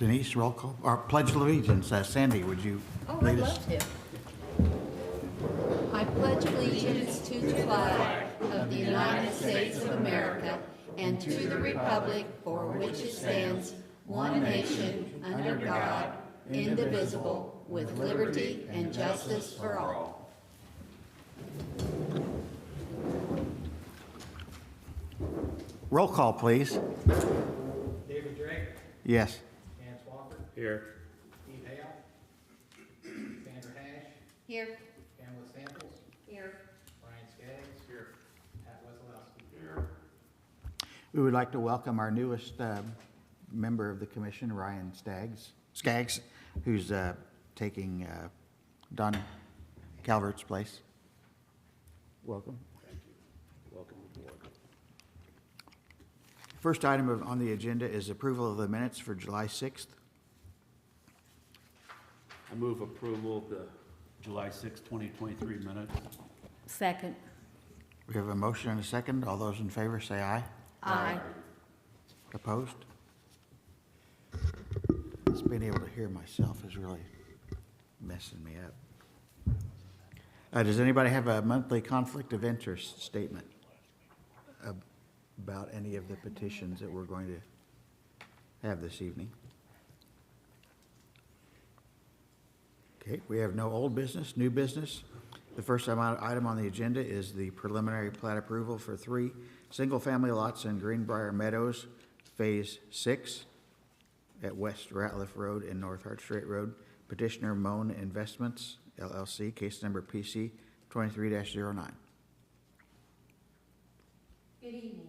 Denise, roll call, or pledge allegiance. Sandy, would you I'd lead us? love to. I pledge allegiance to the flag of the United States of America and to the republic for which it stands, one nation, under God, indivisible, with liberty and justice for all. Roll call, please. David Drake, Yes. Dan Swafford, Here. Steve Hale, Sandra Hash, Here. Pamela Samples, Here. Brian Skaggs. Here. Pat Wazalowski. Here. We would like to welcome our newest member of the commission, Ryan Skaggs, who's taking Don Calvert's place. Welcome. Thank you. Welcome aboard. First item on the agenda is approval of the minutes for July 6th. I move approval of the July 6, 2023 minutes. Second. We have a motion and a second. All those in favor say aye. Aye. Opposed? Just being able to hear myself is really messing me up. Does anybody have a monthly conflict of interest statement about any of the petitions that we're going to have this evening? Okay, we have no old business, new business. The first item on the agenda is the preliminary plat approval for 3 single-family lots in Greenbrier Meadows, Phase 6 at West Ratliff Road and North Hart Strait Road. Petitioner Moan Investments, LLC, case number PC 23-09. Good evening.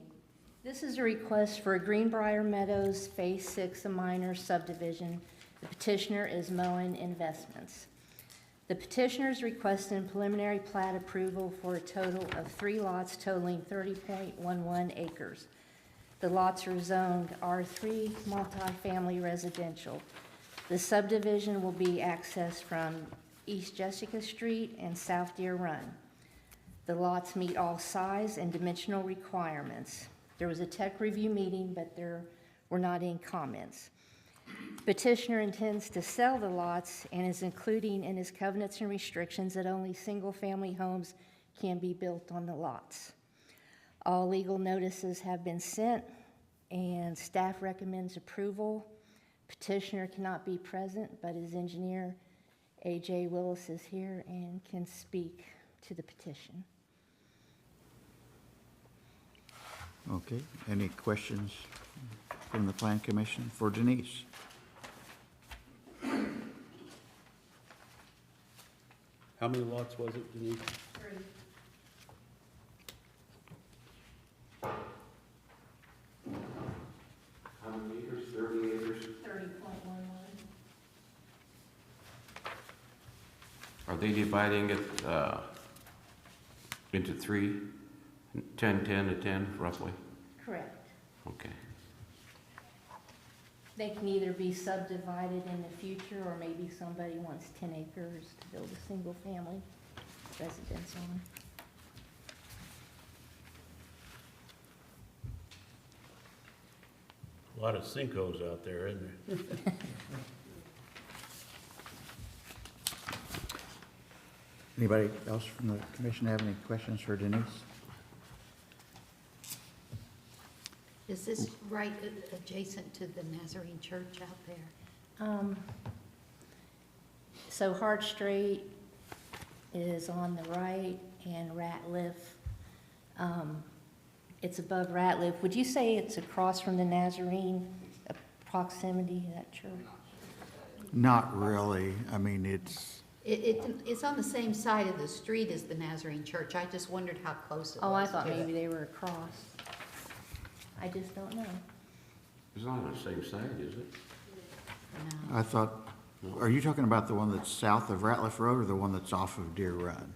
This is a request for Greenbrier Meadows Phase 6, a minor subdivision. The petitioner is Moen Investments. The petitioner is requesting preliminary plat approval for a total of 3 lots totaling 30.11 acres. The lots are zoned R3 multifamily residential. The subdivision will be accessed from East Jessica Street and South Deer Run. The lots meet all size and dimensional requirements. There was a tech review meeting, but there were not any comments. Petitioner intends to sell the lots and is including in his covenants and restrictions that only single-family homes can be built on the lots. All legal notices have been sent, and staff recommends approval. Petitioner cannot be present, but his engineer, A.J. Willis, is here and can speak to the petition. Okay, any questions from the Plan Commission for Denise? How many lots was it, Denise? 3. How many acres? 30 acres? 30.11. Are they dividing it into 3, 10, 10 to 10 roughly? Correct. Okay. They can either be subdivided in the future, or maybe somebody wants 10 acres to build a single-family residence on. A lot of Cincos out there, isn't there? Anybody else from the commission have any questions for Denise? Is this right adjacent to the Nazarene Church out there? So Hart Strait is on the right, and Ratliff, it's above Ratliff. Would you say it's across from the Nazarene, proximity to that church? Not really. I mean, It's on the same side of the street as the Nazarene Church. I just wondered how close it was. Oh, I thought to it. maybe they were across. I just don't know. It's not on the same side, is it? No. I thought, are you talking about the one that's south of Ratliff Road or the one that's off of Deer Run?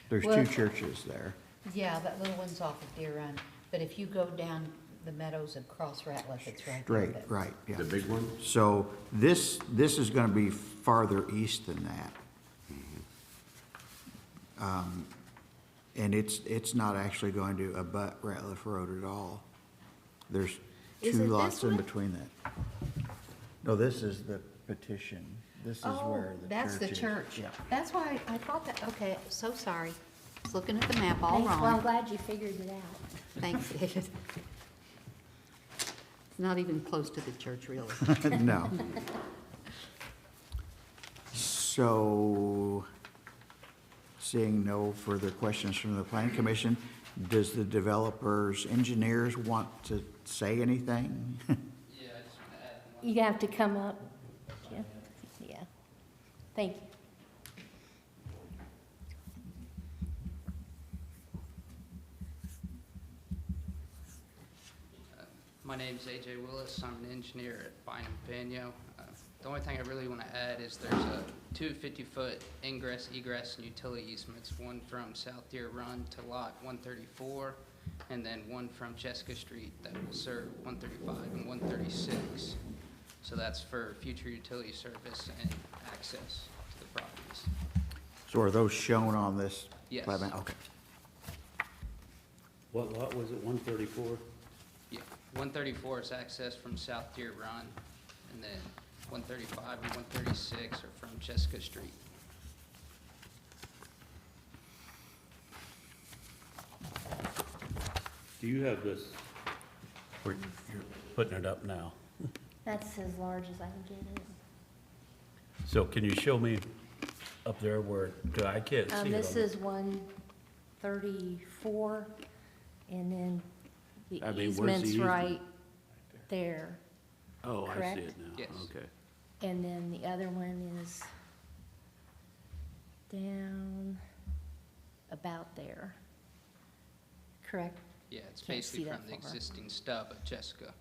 There's Well- 2 churches there. Yeah, that little one's off of Deer Run. But if you go down the meadows and cross Ratliff, it's right there. Straight, right, yeah. The big one? So this is going to be farther east than that. And it's not actually going to abut Ratliff Road at all. There's Is 2 it lots this in one? between that. No, this is the petition. This is Oh, where the church that's the is. church. Yeah. That's why I thought that, okay, so sorry. I was looking at the map all Thanks. Well, I'm wrong. glad you figured it out. Thanks, David. It's not even close to the church, really. No. So, seeing no further questions from the planning commission, does the developer's engineers want to say anything? Yeah, I just want to add one. You have to come up. Yeah. Yeah. Thank you. My name's AJ Willis. I'm an engineer at Bynum Panyo. The only thing I really want to add is there's two 50-foot ingress, egress, and utility easements, one from South Deer Run to Lot 134, and then one from Jessica Street that will serve 135 and 136. So that's for future utility service and access to the properties. So are those shown on this? Yes. plan? Okay. What lot was it, 134? Yeah, 134 is access from South Deer Run, and then 135 and 136 are from Jessica Street. Do you have this, where you're putting it up now? That's as large as I can get it. So can you show me up there where, 'cause I can't see it. This on- is 134, and then the I mean, where's the easement's easement? right there. Oh, I see correct? it now. Yes. Okay. And then the other one is down about there. Correct? Yeah, it's Can't see basically that from the far. existing stub at Jessica.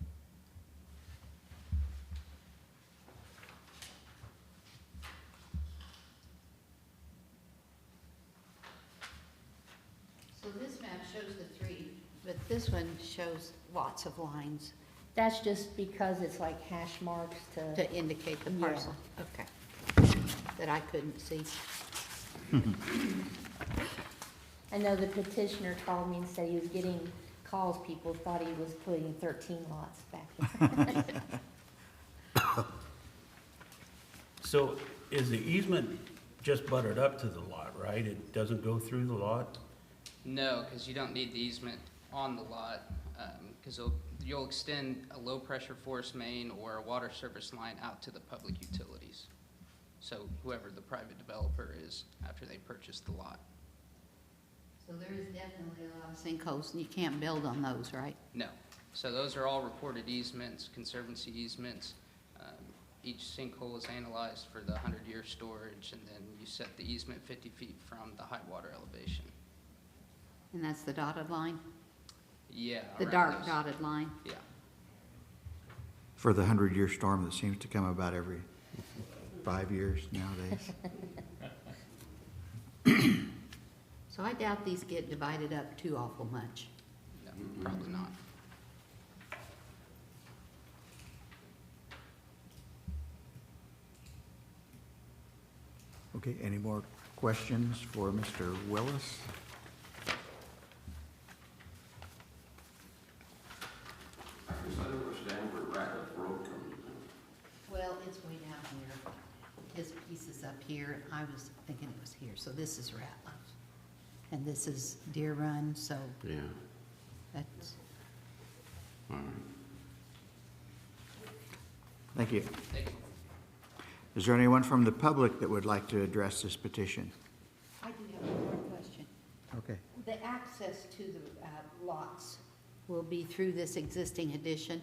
So this map shows the three, but this one shows lots of lines That's just because it's like hash marks to, to indicate the Yeah. parcel. Okay. That I couldn't see. I know the petitioner called me and said he was getting calls, people thought he was putting 13 lots back there. So is the easement just buttered up to the lot, right? It doesn't go through the lot? No, because you don't need the easement on the lot, because you'll extend a low-pressure force main or a water service line out to the public utilities. So whoever the private developer is after they purchase the lot. So there is definitely a lot of sinkholes, and you can't build on those, right? No. So those are all recorded easements, conservancy easements. Each sinkhole is analyzed for the 100-year storage, and then you set the easement 50 feet from the high water elevation. And that's the dotted line? Yeah. The around dark those. dotted line? Yeah. For the 100-year storm that seems to come about every 5 years nowadays. So I doubt these get divided up too awful much. No, probably not. Okay, any more questions for Mr. Willis? Well, it's way down here. His piece is up here. I was thinking it was here. So this is Ratliff. And this is Deer Run, so Yeah, that's, all right. Thank you. Thank you. Is there anyone from the public that would like to address this petition? I do have one more question. Okay. The access to the lots will be through this existing addition?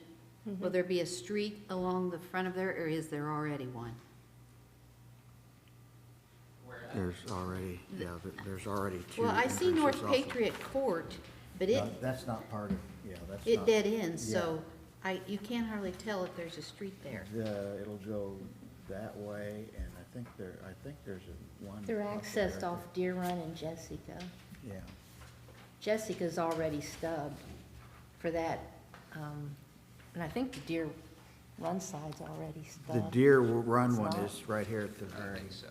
Will there be a street along the front of there, or is there already one? There's already, there's already two. Well, I see North entrances off of- Patriot Court, but No, That's not part of, that's it not. dead ends, so you can't hardly tell if there's a street there. It'll go that way, and I think there's one. They're off accessed there. off Deer Run and Jessica. Yeah. Jessica's already stubbed for that, and I think the Deer Run side's already The stubbed. Deer Run It's one not? is right here at the I very, think so.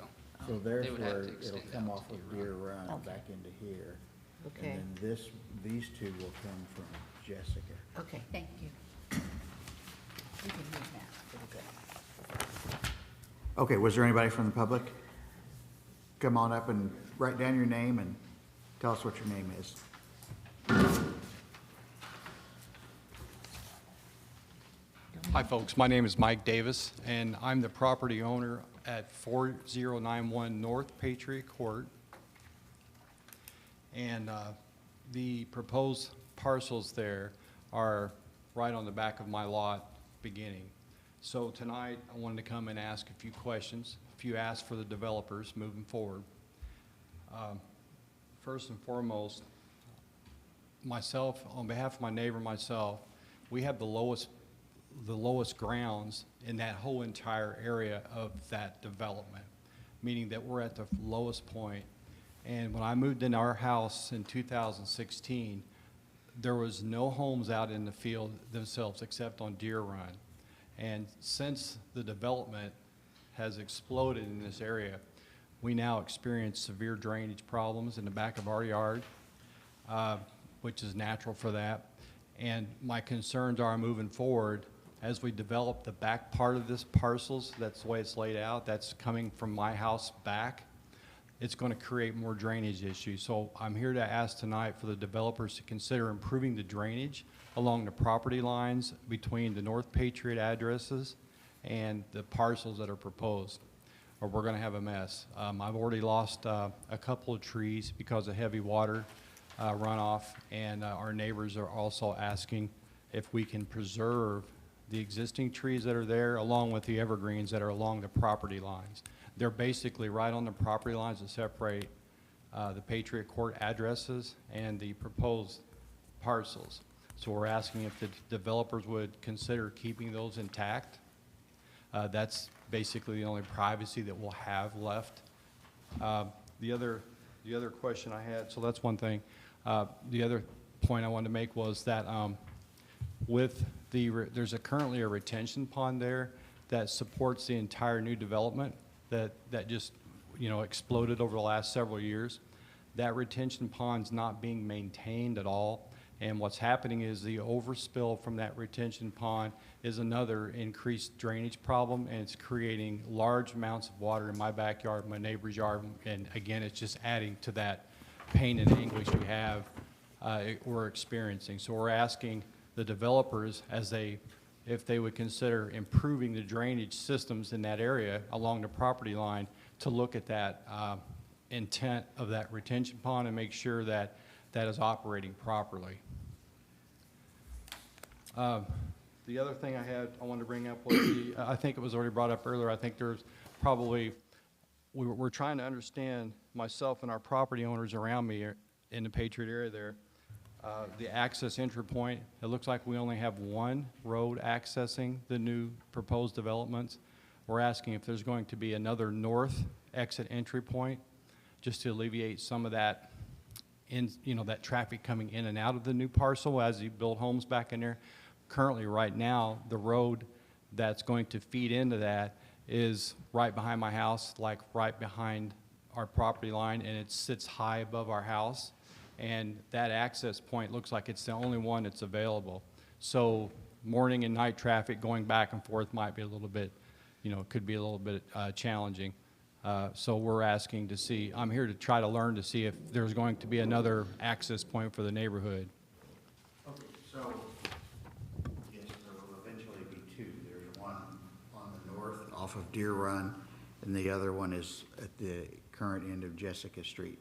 so They there's would have where to it'll extend come out off to of Deer Deer Run Okay. back into here. Okay, And then these two will come from Jessica. okay, thank you. We can move that. Okay, was there anybody from the public? Come on up and write down your name and tell us what your name is. Hi, folks. My name is Mike Davis, and I'm the property owner at 4091 North Patriot Court. And the proposed parcels there are right on the back of my lot beginning. So tonight, I wanted to come and ask a few questions, a few asks for the developers moving forward. First and foremost, myself, on behalf of my neighbor and myself, we have the lowest grounds in that whole entire area of that development, meaning that we're at the lowest point. And when I moved into our house in 2016, there was no homes out in the field themselves except on Deer Run. And since the development has exploded in this area, we now experience severe drainage problems in the back of our yard, which is natural for that. And my concerns are moving forward, as we develop the back part of this parcels, that's the way it's laid out, that's coming from my house back, it's going to create more drainage issues. So I'm here to ask tonight for the developers to consider improving the drainage along the property lines between the North Patriot addresses and the parcels that are proposed, or we're going to have a mess. I've already lost a couple of trees because of heavy water runoff, and our neighbors are also asking if we can preserve the existing trees that are there along with the evergreens that are along the property lines. They're basically right on the property lines that separate the Patriot Court addresses and the proposed parcels. So we're asking if the developers would consider keeping those intact. That's basically the only privacy that we'll have left. The other question I had, so that's one thing. The other point I wanted to make was that with there's currently a retention pond there that supports the entire new development that just, exploded over the last several years. That retention pond's not being maintained at all. And what's happening is the overspill from that retention pond is another increased drainage problem, and it's creating large amounts of water in my backyard, my neighbor's yard, and again, it's just adding to that pain and anguish we're experiencing. So we're asking the developers if they would consider improving the drainage systems in that area along the property line to look at that intent of that retention pond and make sure that that is operating properly. The other thing I wanted to bring up was I think it was already brought up earlier, I think there's probably, we're trying to understand, myself and our property owners around me in the Patriot area there, the access entry point. It looks like we only have one road accessing the new proposed developments. We're asking if there's going to be another north exit entry point just to alleviate some of that that traffic coming in and out of the new parcel as you build homes back in there. Currently, right now, the road that's going to feed into that is right behind my house, like right behind our property line, and it sits high above our house. And that access point looks like it's the only one that's available. So morning and night traffic going back and forth might be a little bit, could be a little bit challenging. So we're asking to see, I'm here to try to learn to see if there's going to be another access point for the neighborhood. Okay, so, yes, there will eventually be two. There's one on the north off of Deer Run, and the other one is at the current end of Jessica Street.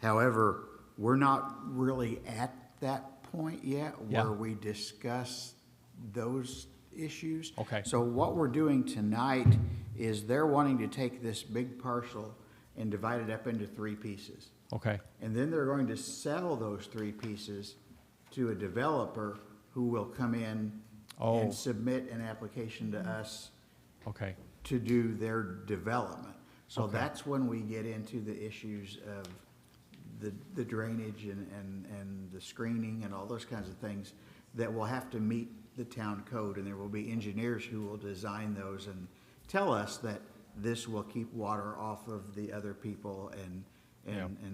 However, we're not really at that point yet where we discuss those issues. Okay. So what we're doing tonight is they're wanting to take this big parcel and divide it up into three pieces. Okay. And then they're going to sell those three pieces to a developer who will come in and submit an application to us Okay. to do their development. So Okay. that's when we get into the issues of the drainage and the screening and all those kinds of things that will have to meet the town code, and there will be engineers who will design those and tell us that this will keep water off of the other people and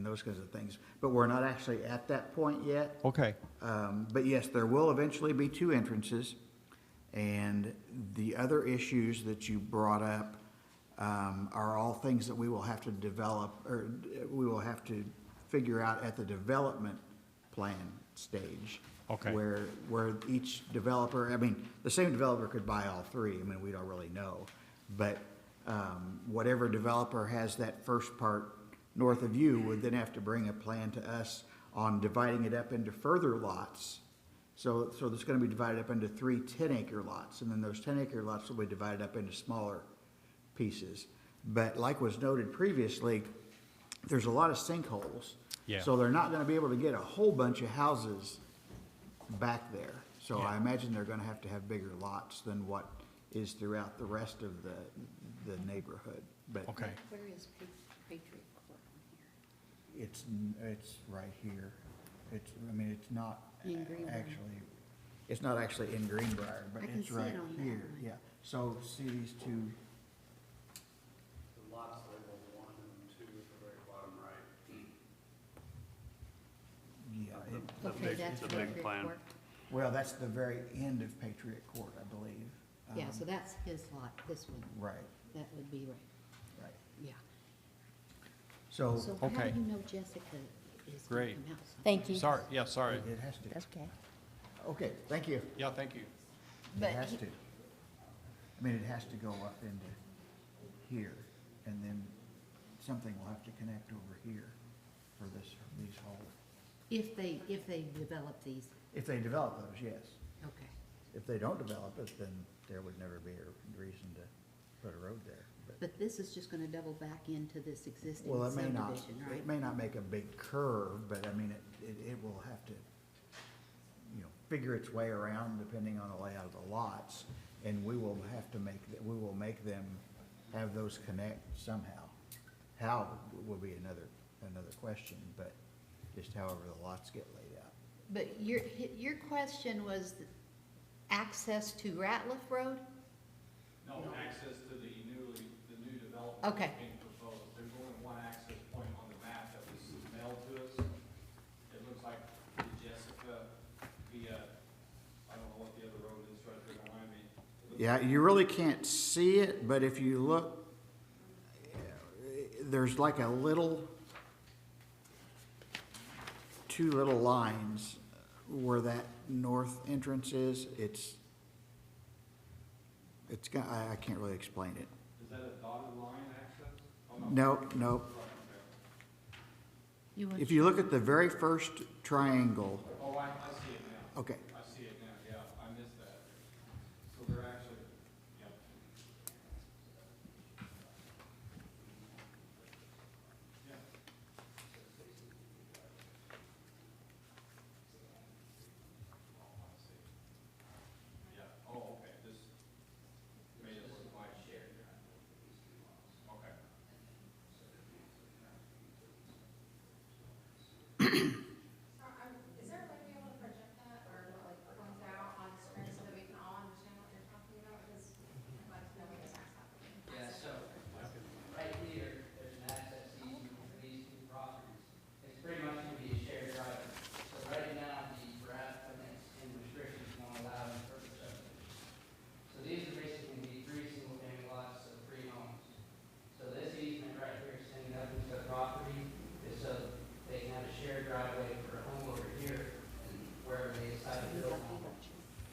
those kinds of things. But we're not actually at that point yet. Okay. But yes, there will eventually be two entrances, And the other issues that you brought up are all things that we will have to develop, or we will have to figure out at the development plan stage. Okay. Where each developer, I mean, the same developer could buy all three, I mean, we don't really know. But whatever developer has that first part north of you would then have to bring a plan to us on dividing it up into further lots. So it's gonna be divided up into 3 10-acre lots, and then those 10-acre lots will be divided up into smaller pieces. But like was noted previously, there's a lot of sinkholes. Yeah. So they're not gonna be able to get a whole bunch of houses back there. So I Yeah. imagine they're gonna have to have bigger lots than what is throughout the rest of the neighborhood. But Okay. Where is Patriot Court on here? it's right here. I mean, it's not In Greenbrier. actually, it's not actually in Greenbrier, but I can it's see it right on that here, one. yeah. So see these two, The lots labeled 1 and 2 at the very bottom right. yeah, Okay, that's it's a big Patriot plan. Court. well, that's the very end of Patriot Court, I believe. Yeah, so that's his lot, this one, Right, that would be right, right. yeah. So So how Okay. do you know Jessica is gonna Great. come out? Thank you. Sorry, yeah, sorry. it has to, That's okay. okay, thank you. Yeah, thank you. It But has he- to. I mean, it has to go up into here, and then something will have to connect over here for these holes. If they develop these, If they develop those, yes. okay. If they don't develop it, then there would never be a reason to put a road there. But this is just gonna double back into this existing Well, it may not, subdivision, right? it may not make a big curve, but I mean, it will have to, figure its way around depending on the layout of the lots. And we will have to we will make them have those connect somehow. How will be another question, but just however the lots get laid out. But your question was access to Ratliff Road? No, access to the new development Okay. that's being proposed. There's only one access point on the map that was mailed to us. It looks like the Jessica via, I don't know what the other road is right there behind me. It looks Yeah, you really can't see it, but if you look, there's like two little lines where that north entrance is. It's got, I can't really explain it. Is that a dotted line access? Oh, Nope. You want- If you look at the very first triangle, Oh, I see it now. okay, I see it now, yeah, I missed that. So they're actually, yep. Yeah. Yeah, oh, okay, this made it look like shared. Okay. Is there a way to be able to project that or like point out on screen so that we can all understand what you're talking about? Because I'd like to know what exactly happening. Yeah, so, right here, there's an access easement for these 2 properties. It's pretty much gonna be a shared driveway. So right now, the draft limits and restrictions won't allow any further subdivision. So these are basically gonna be 3 single-family lots of 3 homes. So this easement right here extending up into the property is so they can have a shared driveway for a home over here and wherever they decide to build a home.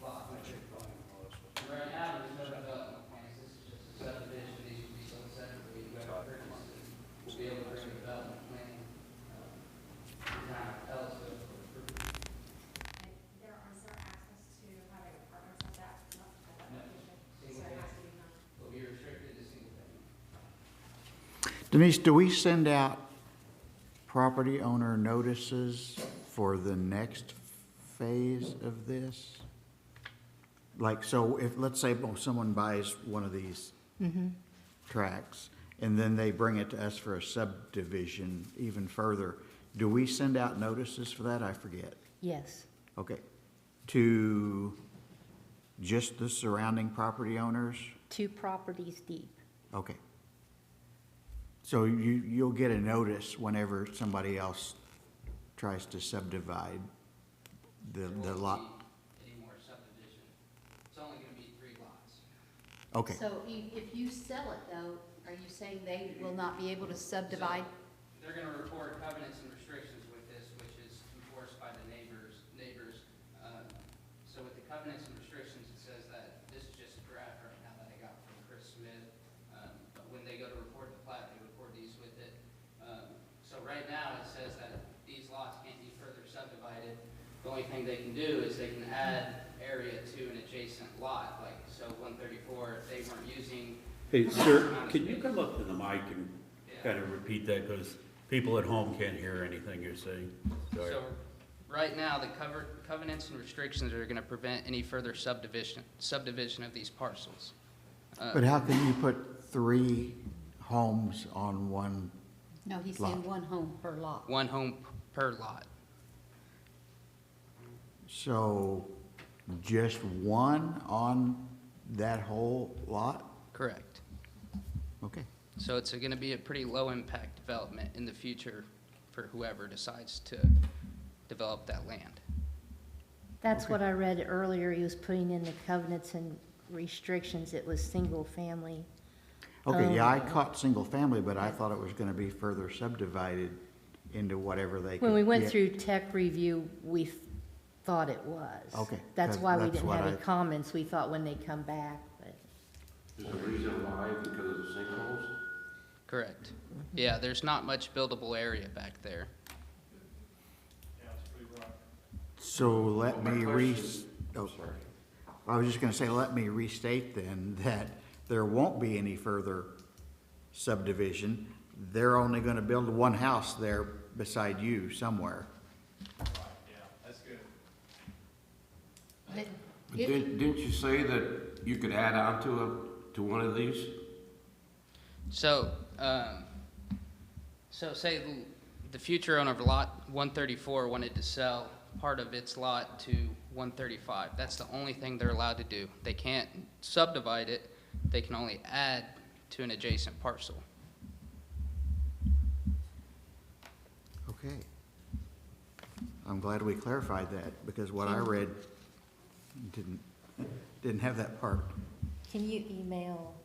Lot. And right now, there's no development plans, this is just a subdivision, these will be sold separately, you have purchases, we'll be able to bring a development plan, now, Ellettsville for approval. And is there access to having apartments like that? Not at that No. location? So Single it has to family. be done. Will be restricted to single family. Denise, do we send out property owner notices for the next phase of this? Like, so if, let's say someone buys one of these tracts, and then they bring it to us for a subdivision even further, do we send out notices for that? I forget. Yes. Okay. To just the surrounding property owners? 2 properties deep. Okay. So you'll get a notice whenever somebody else tries to subdivide There the won't lot? be any more subdivision. It's only gonna be Okay, So if you sell it though, are you saying they will not be able to subdivide? They're gonna record covenants and restrictions with this, which is enforced by the neighbors. So with the covenants and restrictions, it says that this is just a draft right now that I got from Chris Smith. But when they go to record the plat, they record these with it. So right now, it says that these lots can't be further subdivided. The only thing they can do is they can add area to an adjacent lot, like, so 134, if they weren't using. Hey, sir, can you come up to the mic and kind of repeat that, because people at home can't hear anything you're saying? Sorry. So, right now, the covenants and restrictions are gonna prevent any further subdivision of these parcels. but how can you put 3 homes on one? No, he's saying Lot. one home per lot. One home per lot. So just one on that whole lot? Correct. Okay. So it's gonna be a pretty low-impact development in the future for whoever decides to develop that land. That's what I read earlier. He was putting in the covenants and restrictions. It was single family. Okay, yeah, I caught single family, but I thought it was gonna be further subdivided into whatever they could When we went get. through tech review, we thought it was. Okay, That's 'cause why we that's didn't what have any I- comments. We thought when they come back, but. There's a reason why, because of the sinkholes? Correct. Yeah, there's not much buildable area back there. So let Well, my me question- oh, Sorry. I was just gonna say, let me restate then that there won't be any further subdivision. They're only gonna build one house there beside you somewhere. But But if- didn't you say that you could add on to one of these? So, say the future owner of lot 134 wanted to sell part of its lot to 135. That's the only thing they're allowed to do. They can't subdivide it. They can only add to an adjacent parcel. Okay. I'm glad we clarified that, because what I read didn't have that part. Can you email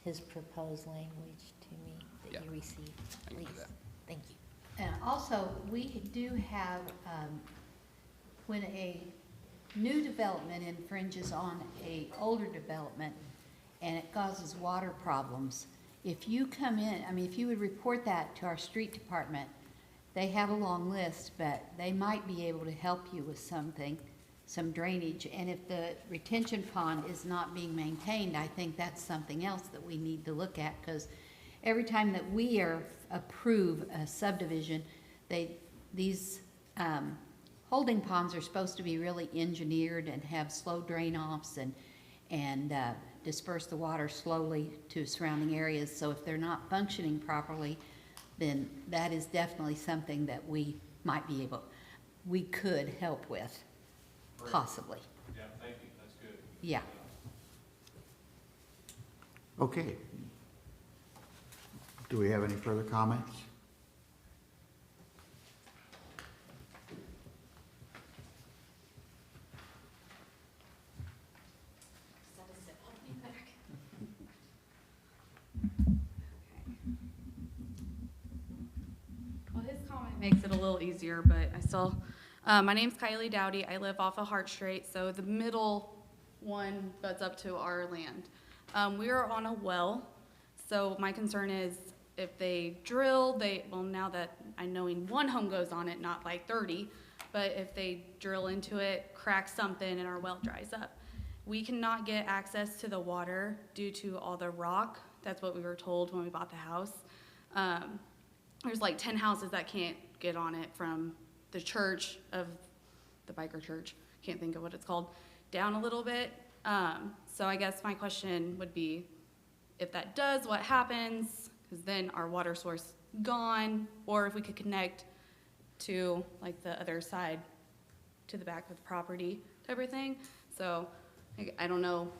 his proposed language to me that Yeah. you received, I can do please? that. Thank you. And also, we do have, when a new development infringes on a older development and it causes water problems, if you come in, I mean, if you would report that to our street department, they have a long list, but they might be able to help you with something, some drainage. And if the retention pond is not being maintained, I think that's something else that we need to look at, because every time that we approve a subdivision, these holding ponds are supposed to be really engineered and have slow drain-offs and disperse the water slowly to surrounding areas. So if they're not functioning properly, then that is definitely something that we could help with, possibly. Yeah, thank you, that's good. Yeah. Okay. Do we have any further comments? Well, his comment makes it a little easier, but I still, my name's Kylie Dowdy. I live off of Hart Street, so the middle one butts up to our land. We are on a well, so my concern is if they drill, well, now that I knowing one home goes on it, not like 30, but if they drill into it, crack something, and our well dries up. We cannot get access to the water due to all the rock. That's what we were told when we bought the house. There's like 10 houses that can't get on it, from the church of the biker church, can't think of what it's called, down a little bit. So I guess my question would be, if that does, what happens? Because then our water source gone, or if we could connect to like the other side, to the back of the property type of thing. So I don't know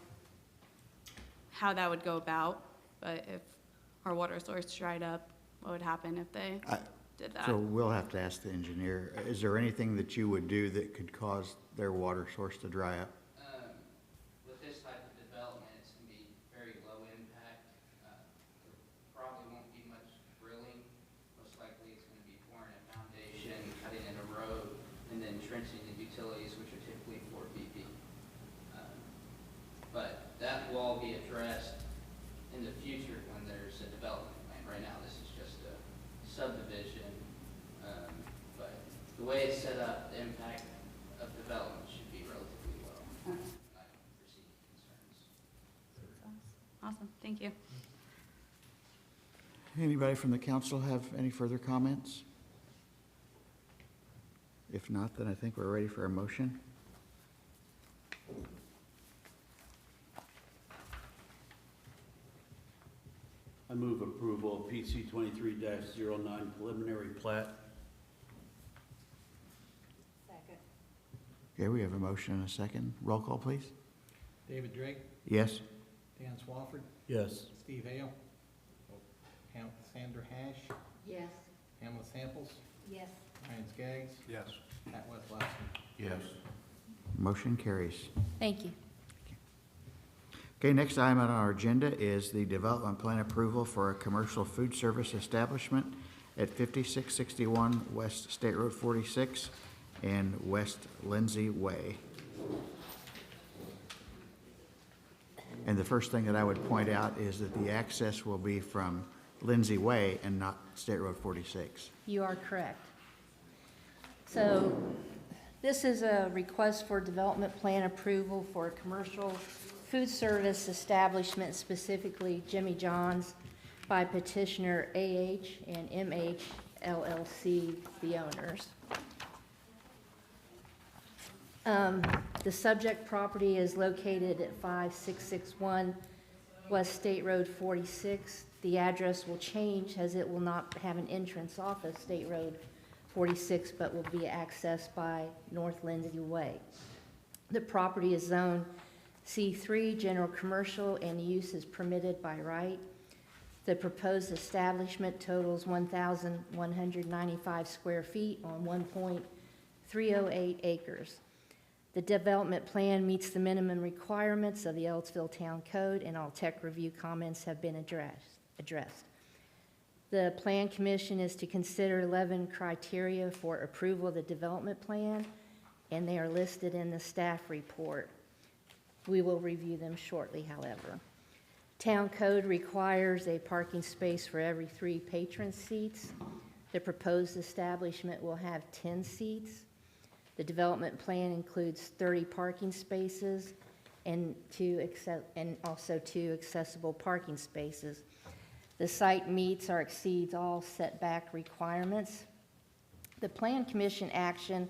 how that would go about, but if our water source dried up, what would happen if they did that? So we'll have to ask the engineer. Is there anything that you would do that could cause their water source to dry up? With this type of development, it's gonna be very utilities, which are typically 4 BP. But that will all be addressed in the future when there's a development plan. Right now, this is just a subdivision, but the way it's set up, the impact of development should be relatively low. I don't foresee any concerns. Awesome, thank you. Anybody from the council have any further comments? If not, then I think we're ready for a motion. I move approval of PC 23-09 preliminary plat. Okay, we have a motion and a second. Roll call, please. David Drake, Yes? Dan Swafford, Yes. Steve Hale, Sandra Hash, Yes. Pamela Samples, Yes. Ryan Skaggs, Yes. Pat Westlaw. Yes. Motion carries. Thank you. Okay, next item on our agenda is the development plan approval for a commercial food service establishment at 5661 West State Road 46 and West Lindsay Way. And the first thing that I would point out is that the access will be from Lindsay Way and not State Road 46. You are correct. So this is a request for development plan approval for a commercial food service establishment, specifically Jimmy John's, by petitioner AH and MH LLC, the owners. The subject property is located at 5661 West State Road 46. The address will change as it will not have an entrance off of State Road 46, but will be accessed by North Lindsay Way. The property is zoned C3, general commercial, and use is permitted by right. The proposed establishment totals 1,195 square feet on 1.308 acres. The development plan meets the minimum requirements of the Ellettsville Town Code, and all tech review comments have been addressed. The Plan Commission is to consider 11 criteria for approval of the development plan, and they are listed in the staff report. We will review them shortly, however. Town Code requires a parking space for every 3 patron seats. The proposed establishment will have 10 seats. The development plan includes 30 parking spaces and also 2 accessible parking spaces. The site meets or exceeds all setback requirements. The Plan Commission action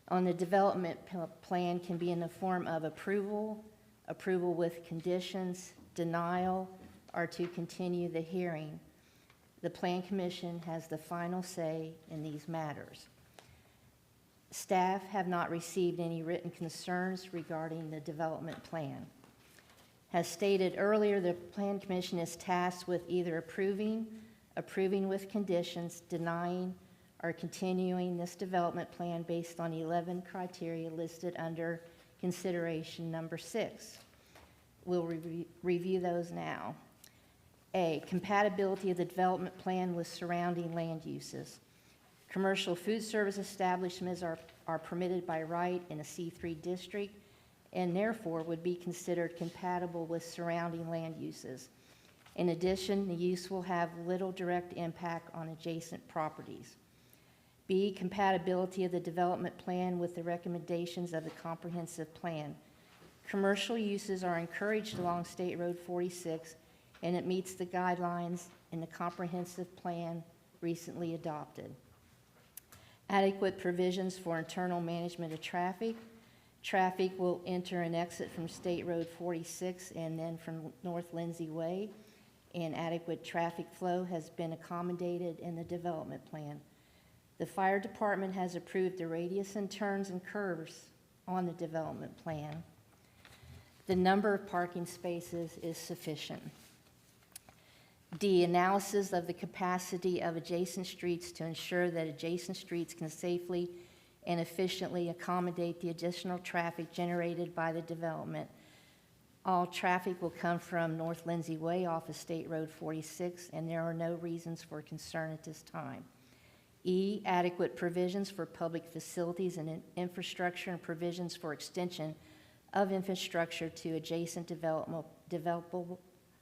on the development plan can be in the form of approval, approval with conditions, denial, or to continue the hearing. The Plan Commission has the final say in these matters. Staff have not received any written concerns regarding the development plan. As stated earlier, the Plan Commission is tasked with either approving with conditions, denying, or continuing this development plan based on 11 criteria listed under consideration number 6. We'll review those now. A, compatibility of the development plan with surrounding land uses. Commercial food service establishments are permitted by right in a C3 district and therefore would be considered compatible with surrounding land uses. In addition, the use will have little direct impact on adjacent properties. B, compatibility of the development plan with the recommendations of the comprehensive plan. Commercial uses are encouraged along State Road 46, and it meets the guidelines in the comprehensive plan recently adopted. Adequate provisions for internal management of traffic. Traffic will enter and exit from State Road 46 and then from North Lindsay Way, and adequate traffic flow has been accommodated in the development plan. The fire department has approved the radius and turns and curves on the development plan. The number of parking spaces is sufficient. D, analysis of the capacity of adjacent streets to ensure that adjacent streets can safely and efficiently accommodate the additional traffic generated by the development. All traffic will come from North Lindsay Way off of State Road 46, and there are no reasons for concern at this time. E, adequate provisions for public facilities and infrastructure and provisions for extension of infrastructure to adjacent developable,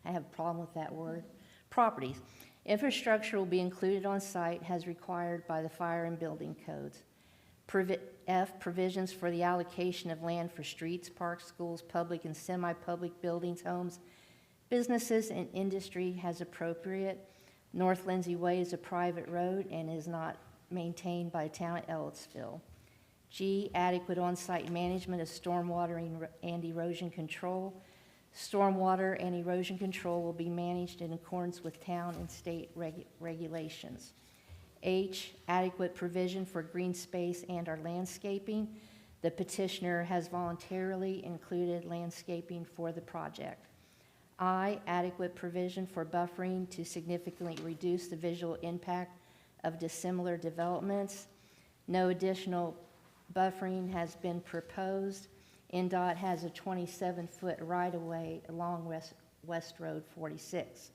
I have a problem with that word, properties. Infrastructure will be included on site as required by the fire and building codes. F, provisions for the allocation of land for streets, parks, schools, public and semi-public buildings, homes, businesses, and industry as appropriate. North Lindsay Way is a private road and is not maintained by town of Ellettsville. G, adequate on-site management of stormwater and erosion control. Stormwater and erosion control will be managed in accordance with town and state regulations. H, adequate provision for green space and our landscaping. The petitioner has voluntarily included landscaping for the project. I, adequate provision for buffering to significantly reduce the visual impact of dissimilar developments. No additional buffering has been proposed. NDOT has a 27-foot right-of-way along West Road 46.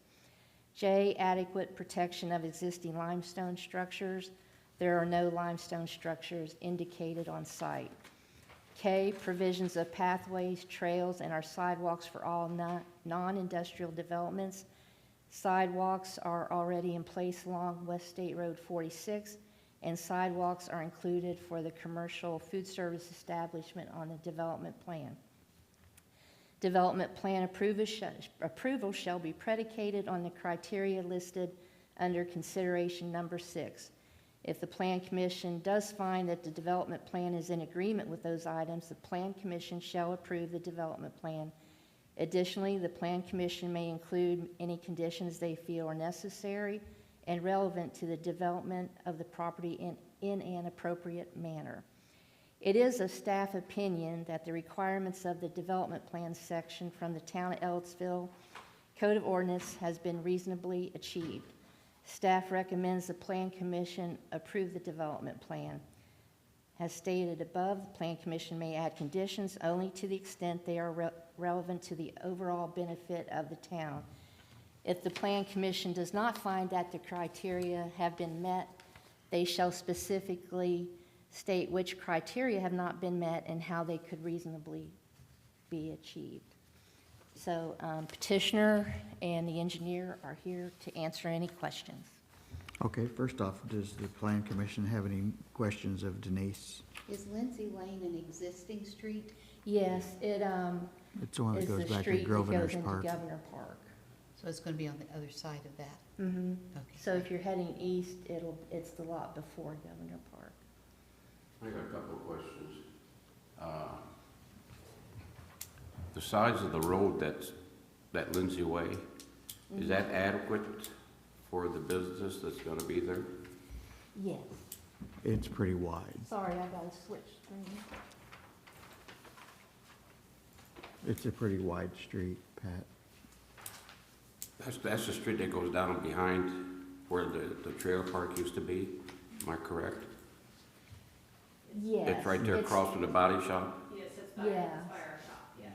J, adequate protection of existing limestone structures. There are no limestone structures indicated on site. K, provisions of pathways, trails, and our sidewalks for all non-industrial developments. Sidewalks are already in place along West State Road 46, and sidewalks are included for the commercial food service establishment on the development plan. Development plan approval shall be predicated on the criteria listed under consideration number 6. If the Plan Commission does find that the development plan is in agreement with those items, the Plan Commission shall approve the development plan. Additionally, the Plan Commission may include any conditions they feel are necessary and relevant to the development of the property in an appropriate manner. It is a staff opinion that the requirements of the development plan section from the Town of Ellettsville Code of Ordinance has been reasonably achieved. Staff recommends the Plan Commission approve the development plan. As stated above, the Plan Commission may add conditions only to the extent they are relevant to the overall benefit of the town. If the Plan Commission does not find that the criteria have been met, they shall specifically state which criteria have not been met and how they could reasonably be achieved. So petitioner and the engineer are here to answer any questions. Okay, first off, does the Plan Commission have any questions of Denise? Is Lindsay Lane an existing street? Yes, it It's the one that is goes the back to street that Grosvenor's goes into Park. Governor Park. So it's going to be on the other side of that? Mm-hmm. Okay. So if you're heading east, it's the lot before Governor Park. I got a couple of questions. The size of the road that Lindsay Way, is that adequate for the business that's gonna be there? Yes. It's pretty wide. Sorry, I gotta switch screen. It's a pretty wide street, Pat. That's the street that goes down behind where the trailer park used to be, am I correct? Yes. It's right there across from the body shop? Yes, it's Yeah. by our shop, yes.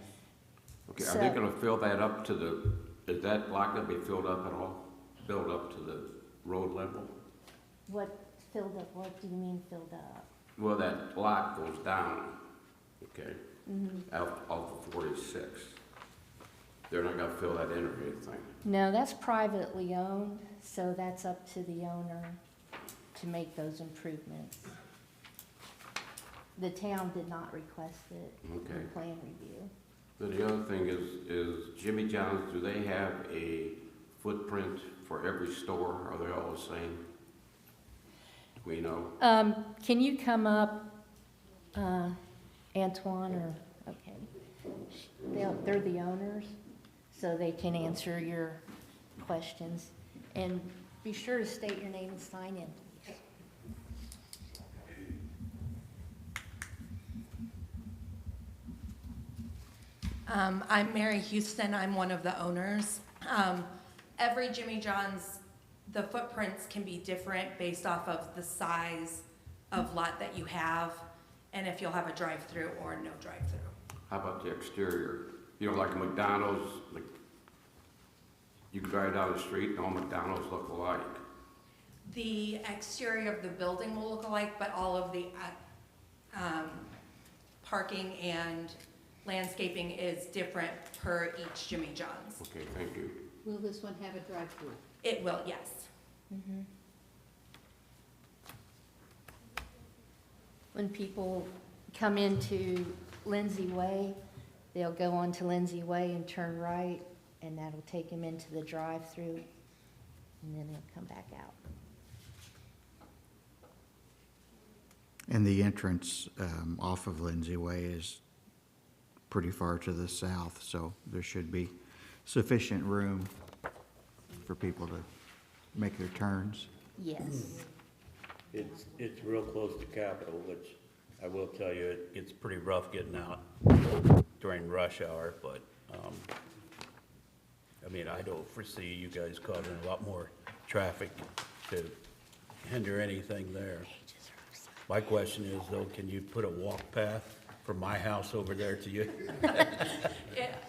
Okay, are they So- gonna fill that up to is that block gonna be filled up at all? Filled up to the road level? What filled up, what do you mean filled up? Well, that block goes down, okay, Mm-hmm. out of 46. They're not gonna fill that in or anything. No, that's privately owned, so that's up to the owner to make those improvements. The town did not request it in Okay. plan review. Then the other thing is Jimmy John's, do they have a footprint for every store? Are they all the same? Do we know? Can you come up, Antoine, or, okay. They're the owners, so they can answer your questions. And be sure to state your name and sign in, please. I'm Mary Houston, I'm one of the owners. Every Jimmy John's, the footprints can be different based off of the size of lot that you have, and if you'll have a drive-through or no drive-through. How about the exterior? You know, like a McDonald's, like, you can drive down the street and all McDonald's look alike. The exterior of the building will look alike, but all of the parking and landscaping is different per each Jimmy John's. Okay, thank you. Will this one have a drive-through? It will, yes. When people come into Lindsay Way, they'll go onto Lindsay Way and turn right, and that'll take them into the drive-through, and then they'll come back out. And the entrance off of Lindsay Way is pretty far to the south, so there should be sufficient room for people to make their turns. Yes. It's real close to Capitol, which I will tell you, it gets pretty rough getting out during rush hour, but, I mean, I don't foresee you guys causing a lot more traffic to hinder anything there. My question is though, can you put a walk path from my house over there to you?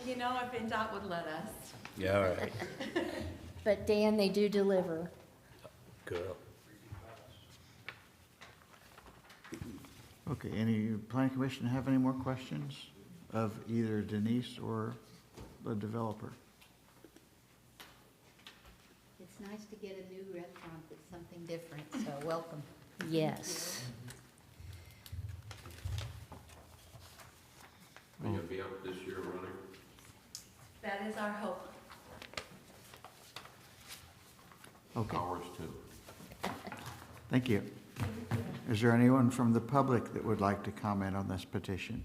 You know, if NDOT would let us. Yeah, all right, But Dan, they do deliver. girl. Okay, any planning commission have any more questions of either Denise or the developer? It's nice to get a new restaurant that's something different, so welcome. Yes. Will you be up this year running? That is our hope. Okay, Ours too. thank you. Is there anyone from the public that would like to comment on this petition?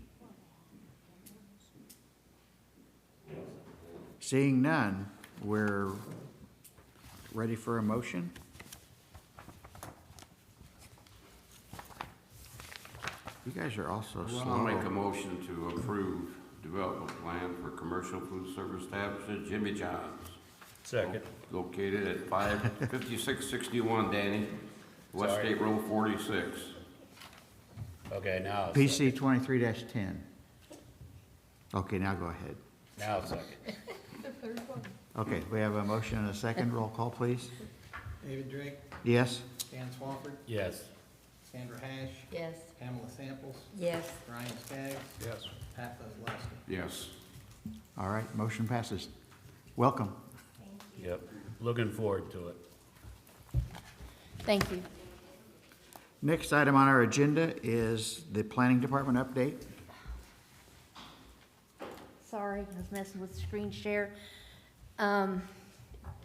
Seeing none, we're ready for a motion. You guys are also Well, I'll make a slow. motion to approve development plan for commercial food service establishment, Jimmy John's. Second. Located at 5661 Danny, West Sorry. State Road 46. Okay, now. I'll PC second. 23-10. Okay, now go ahead. Now I'll second. Okay, we have a motion and a second. Roll call, please. David Drake, Yes? Dan Swafford, Yes. Sandra Hash, Yes. Pamela Samples, Yes. Brian Skaggs, Yes. Pat Buzzlowski. Yes. All right, motion passes. Welcome. Yep, looking forward to it. Thank you. Next item on our agenda is the planning department update. Sorry, I was messing with the screen share.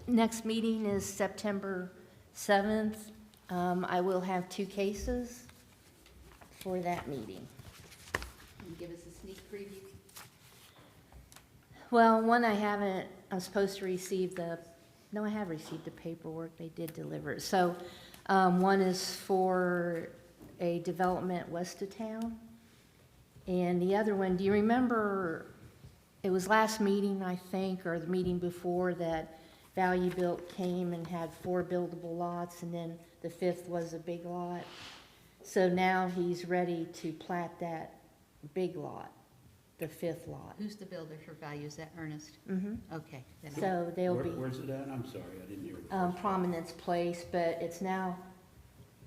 Next meeting is September 7th. I will have 2 cases for that meeting. Can you give us a sneak preview? Well, one I haven't, I'm supposed to receive no, I have received the paperwork, they did deliver it. So, one is for a development west of town. And the other one, do you remember, it was last meeting, I think, or the meeting before, that Value Built came and had 4 buildable lots, and then the 5th was a big lot. So now he's ready to plat that big lot, the 5th lot. Who's the builder for Value? Is that Ernest? Mm-hmm. Okay. then I- So they'll be. Where's it at? I'm sorry, I didn't hear. Prominence Place, but it's now,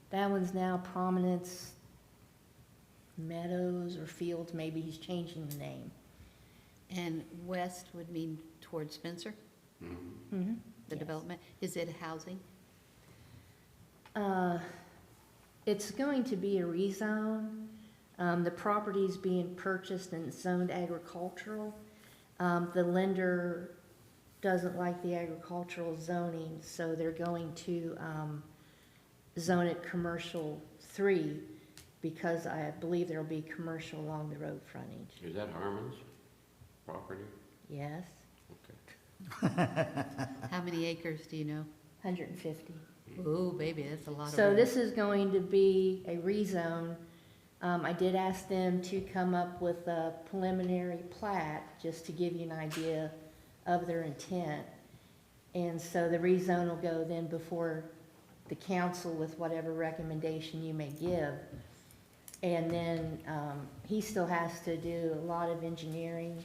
that one's now Prominence Meadows or Fields, maybe he's changing the name. And west would mean toward Spencer, Mhm. Mm-hmm. the development? Is it housing? It's going to be a rezone. The property's being purchased and zoned agricultural. The lender doesn't like the agricultural zoning, so they're going to zone it commercial 3, because I believe there'll be commercial along the road frontage. Is that Harmon's property? Yes, Okay. How many acres do you know? 150. Ooh, baby, that's a lot of So room. this is going to be a rezone. I did ask them to come up with a preliminary plat, just to give you an idea of their intent. And so the rezone will go then before the council with whatever recommendation you may give. And then, he still has to do a lot of engineering,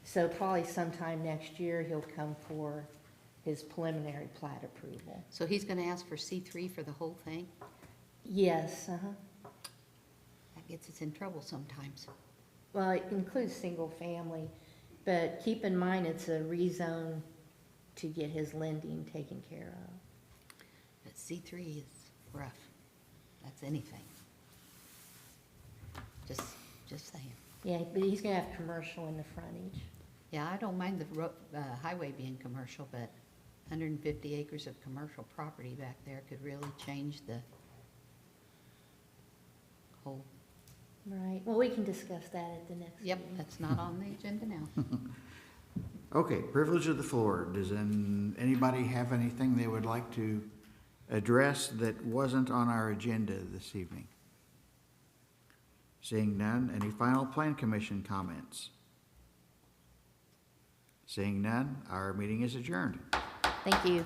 so probably sometime next year he'll come for his preliminary plat approval. So he's gonna ask for C3 for the whole thing? Yes, That gets us in trouble sometimes. well, it includes single family, but keep in mind it's a rezone to get his lending taken care of. But C3 is rough. That's anything. Just saying. Yeah, but he's gonna have commercial in the frontage. Yeah, I don't mind the highway being commercial, but 150 acres of commercial property back there could really change the whole, Right, well, we can discuss that at the next yep, meeting. that's not on the agenda now. Okay, privilege of the floor. Does anybody have anything they would like to address that wasn't on our agenda this evening? Seeing none, any final plan commission comments? Seeing none, our meeting is adjourned. Thank you.